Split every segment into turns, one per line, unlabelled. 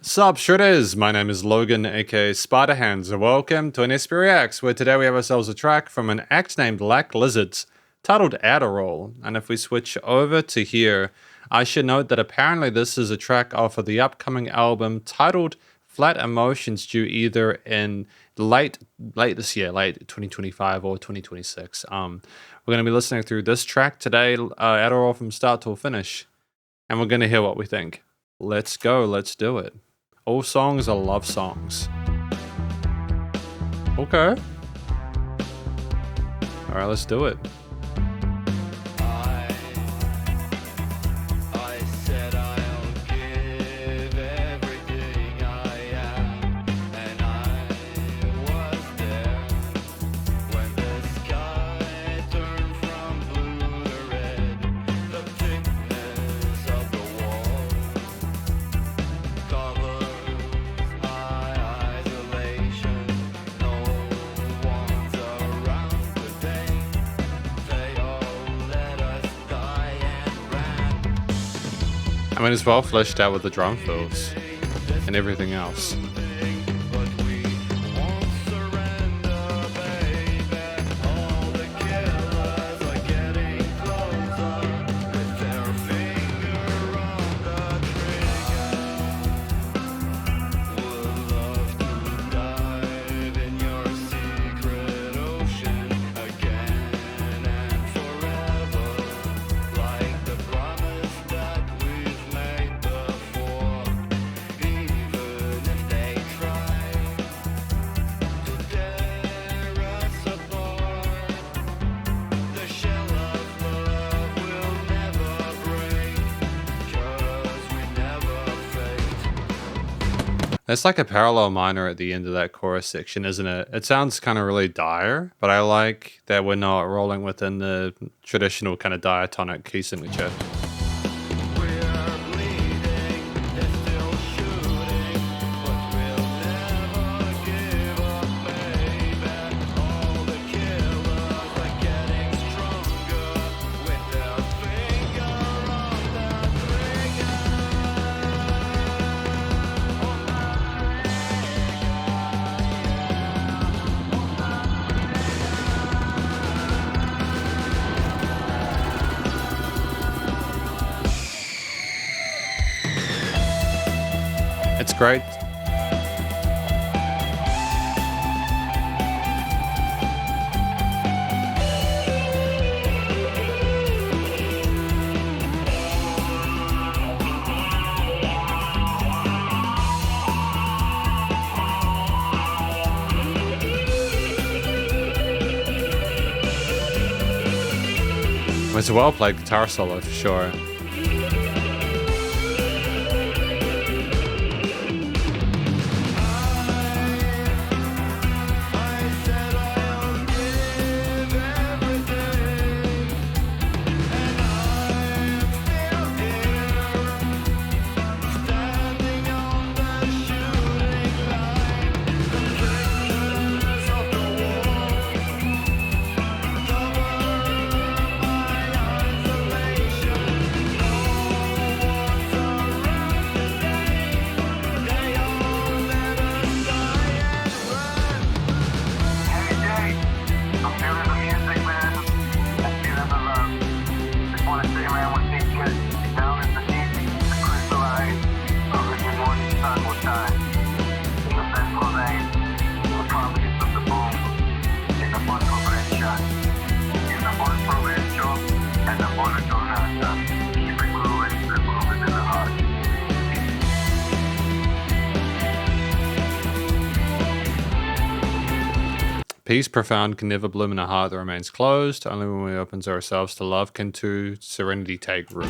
Sup, shredders? My name is Logan, aka Spiderhands, and welcome to an SP Reacts, where today we have ourselves a track from an act named Black Lizards, titled Adderall. And if we switch over to here, I should note that apparently this is a track off of the upcoming album titled Flat Emotions, due either in late this year, late 2025 or 2026. We're going to be listening through this track today, Adderall from start till finish, and we're going to hear what we think. Let's go, let's do it. All songs are love songs. Okay. All right, let's do it. I mean, it's well fleshed out with the drum fills and everything else. It's like a parallel minor at the end of that chorus section, isn't it? It sounds kind of really dire, but I like that we're not rolling within the traditional kind of diatonic key signature. It's great. It's a well-played guitar solo for sure. Peace profound can never bloom in a heart that remains closed. Only when we open ourselves to love can true serenity take root.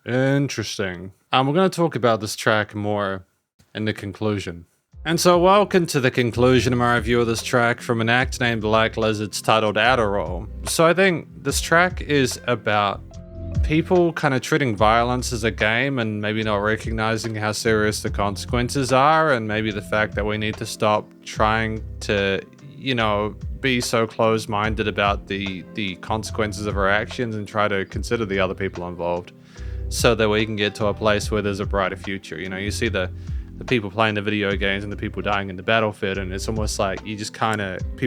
Interesting. We're going to talk about this track more in the conclusion. And so welcome to the conclusion of my review of this track from an act named Black Lizards titled Adderall. So I think this track is about people kind of treating violence as a game and maybe not recognizing how serious the consequences are, and maybe the fact that we need to stop trying to be so closed-minded about the consequences of our actions and try to consider the other people involved so that we can get to a place where there's a brighter future. You see the people playing the video games and the people dying in the battlefield, and it's almost like people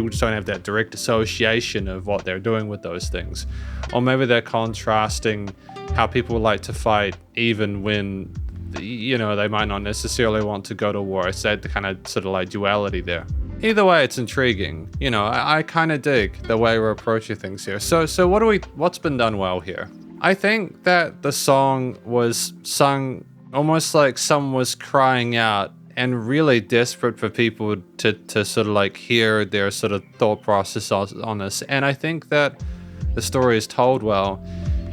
just don't have that direct association of what they're doing with those things. Or maybe they're contrasting how people like to fight even when they might not necessarily want to go to war. It's that kind of sort of like duality there. Either way, it's intriguing. I kind of dig the way we're approaching things here. So what's been done well here? I think that the song was sung almost like someone was crying out and really desperate for people to sort of like hear their sort of thought process on this. And I think that the story is told well.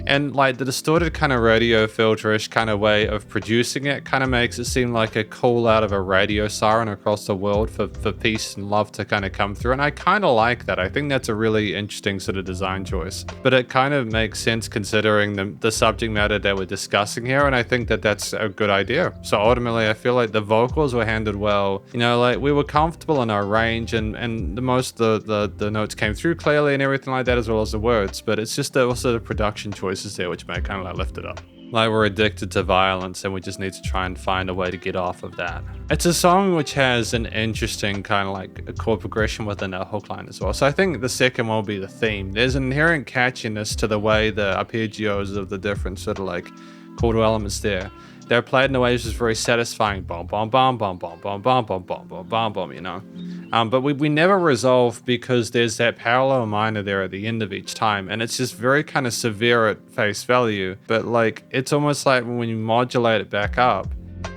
And like the distorted kind of radio filterish kind of way of producing it kind of makes it seem like a call out of a radio siren across the world for peace and love to kind of come through. And I kind of like that. I think that's a really interesting sort of design choice. But it kind of makes sense considering the subject matter that we're discussing here. And I think that that's a good idea. So ultimately, I feel like the vocals were handled well. Like we were comfortable in our range and the most of the notes came through clearly and everything like that, as well as the words. But it's just also the production choices there which may kind of like lift it up. Like we're addicted to violence and we just need to try and find a way to get off of that. It's a song which has an interesting kind of like a chord progression within a hook line as well. So I think the second one will be the theme. There's an inherent catchiness to the way the arpeggios of the different sort of like chordal elements there. They're played in a way which is very satisfying. Bom, bom, bom, bom, bom, bom, bom, bom, bom, bom, bom, bom, but we never resolve because there's that parallel minor there at the end of each time. And it's just very kind of severe at face value. But like, it's almost like when you modulate it back up,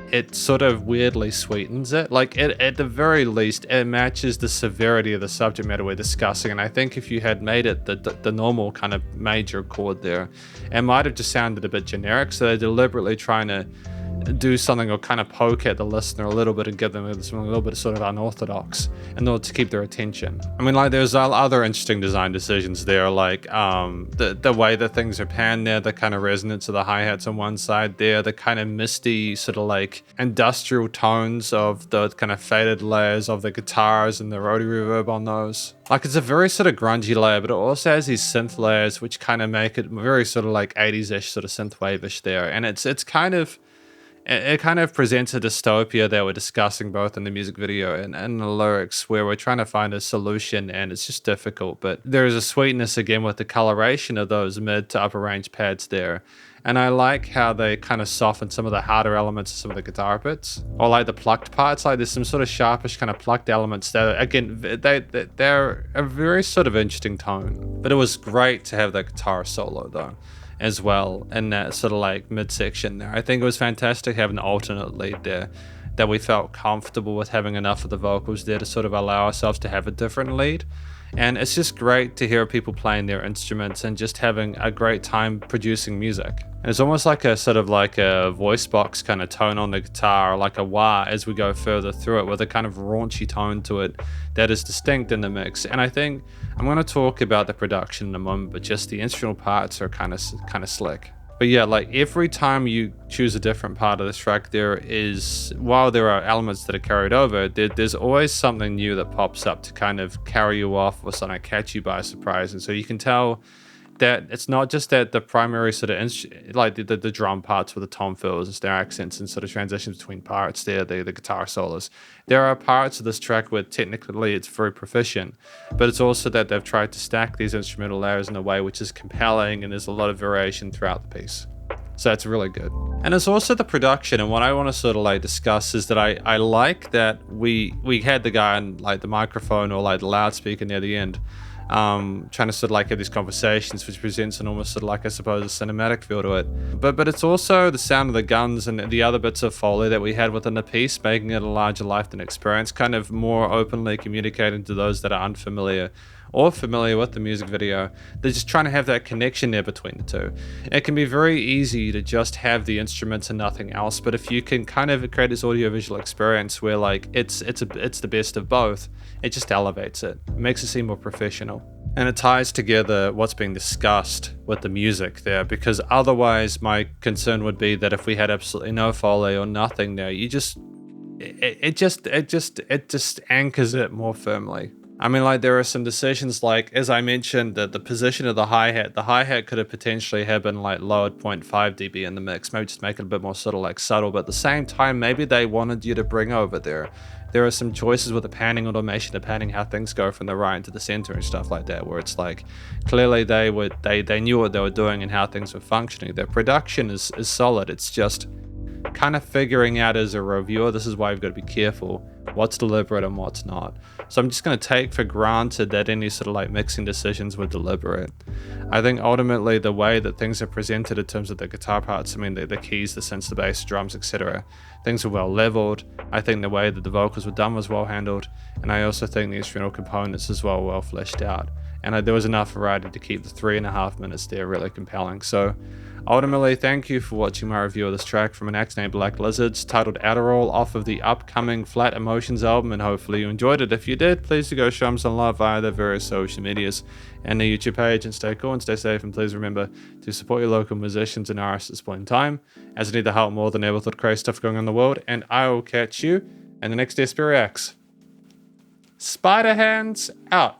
it sort of weirdly sweetens it. Like at the very least, it matches the severity of the subject matter we're discussing. And I think if you had made it the normal kind of major chord there, it might have just sounded a bit generic. So they're deliberately trying to do something or kind of poke at the listener a little bit and give them something a little bit sort of unorthodox in order to keep their attention. I mean, like there's other interesting design decisions there, like the way that things are panned there, the kind of resonance of the hi-hats on one side there, the kind of misty sort of like industrial tones of the kind of faded layers of the guitars and the rotary reverb on those. Like it's a very sort of grungy layer, but it also has these synth layers which kind of make it very sort of like 80s-ish sort of synthwave-ish there. And it kind of presents a dystopia that we're discussing both in the music video and the lyrics, where we're trying to find a solution and it's just difficult. But there is a sweetness again with the coloration of those mid to upper range pads there. And I like how they kind of soften some of the harder elements of some of the guitar bits, or like the plucked parts. Like there's some sort of sharpish kind of plucked elements that, again, they're a very sort of interesting tone. But it was great to have that guitar solo though, as well, in that sort of like midsection there. I think it was fantastic having an alternate lead there, that we felt comfortable with having enough of the vocals there to sort of allow ourselves to have a different lead. And it's just great to hear people playing their instruments and just having a great time producing music. And it's almost like a sort of like a voice box kind of tone on the guitar, or like a wah as we go further through it, with a kind of raunchy tone to it that is distinct in the mix. And I think I'm going to talk about the production in a moment, but just the instrumental parts are kind of slick. But yeah, like every time you choose a different part of this track, while there are elements that are carried over, there's always something new that pops up to kind of carry you off or something, catch you by surprise. And so you can tell that it's not just that the primary sort of like the drum parts with the tom fills and snare accents and sort of transitions between parts there, the guitar solos. There are parts of this track where technically it's very proficient, but it's also that they've tried to stack these instrumental layers in a way which is compelling, and there's a lot of variation throughout the piece. So that's really good. And it's also the production, and what I want to sort of like discuss is that I like that we had the guy on like the microphone or like the loudspeaker near the end, trying to sort of like have these conversations, which presents an almost sort of like, I suppose, a cinematic feel to it. But it's also the sound of the guns and the other bits of Foley that we had within the piece, making it a larger life than experience, kind of more openly communicating to those that are unfamiliar or familiar with the music video. They're just trying to have that connection there between the two. It can be very easy to just have the instruments and nothing else, but if you can kind of create this audiovisual experience where like it's the best of both, it just elevates it. It makes it seem more professional. And it ties together what's being discussed with the music there, because otherwise my concern would be that if we had absolutely no Foley or nothing there, it just anchors it more firmly. I mean, like, there are some decisions, like, as I mentioned, the position of the hi-hat could have potentially have been, like, lowered 0.5 dB in the mix, maybe just make it a bit more sort of, like, subtle, but at the same time, maybe they wanted you to bring over there. There are some choices with the panning automation, depending how things go from the right into the center and stuff like that, where it's like, clearly they knew what they were doing and how things were functioning. Their production is solid. It's just kind of figuring out as a reviewer, this is why you've got to be careful what's deliberate and what's not. So I'm just going to take for granted that any sort of like mixing decisions were deliberate. I think ultimately the way that things are presented in terms of the guitar parts, I mean the keys, the synths, the bass, drums, etc., things were well leveled. I think the way that the vocals were done was well handled, and I also think the instrumental components as well fleshed out. And there was enough variety to keep the 3.5 minutes there really compelling. So ultimately, thank you for watching my review of this track from an act named Black Lizards, titled Adderall, off of the upcoming Flat Emotions album, and hopefully you enjoyed it. If you did, please do go show them some love via their various social medias and the YouTube page, and stay cool and stay safe, and please remember to support your local musicians and artists at this point in time, as I need the help more than ever with the crazy stuff going on in the world, and I will catch you in the next SP Reacts. Spider Hands out.